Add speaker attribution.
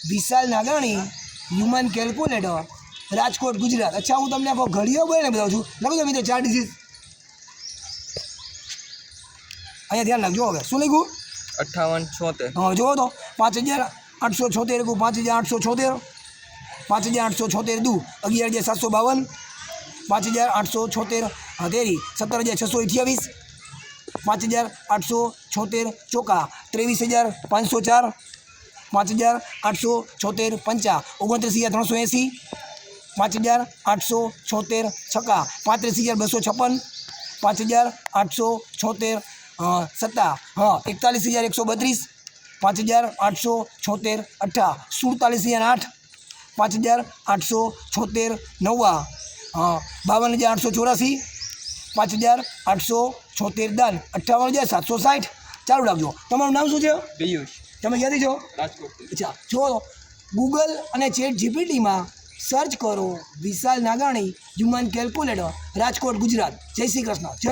Speaker 1: વિશાલ નાગાણી human calculator Rajkot Gujarat. અચ્છા હું તમને આખો ઘડીઓ બોલીને બતાવું છું. લખો તો મિત્રો 4 ડિઝીઝ અહીંયા ધ્યાન રાખજો. હવે શું લખ્યું?
Speaker 2: 5876.
Speaker 1: હા જુઓ તો 5876 5876 5876 દુ 11752 5876 તેરી 17628 5876 ચોકા 23504 5876 પંચા 29380 5876 છક્કા 35256 5876 સત્તા 41132 5876 અઠ્ઠા 47008 5876 નવ્વા 52884 5876 દાન 58760. ચાલુ રાખજો. તમારું નામ શું છે?
Speaker 2: પિયુષ,
Speaker 1: તમે ક્યાંથી છો?
Speaker 2: રાજકોટ.
Speaker 1: અચ્છા જો ગૂગલ અને ચેટ જીપીટીમાં સર્ચ કરો વિશાલ નાગાણી હ્યુમન કેલ્ક્યુલેટર રાજકોટ ગુજરાત. જય શ્રી કૃષ્ણ. જય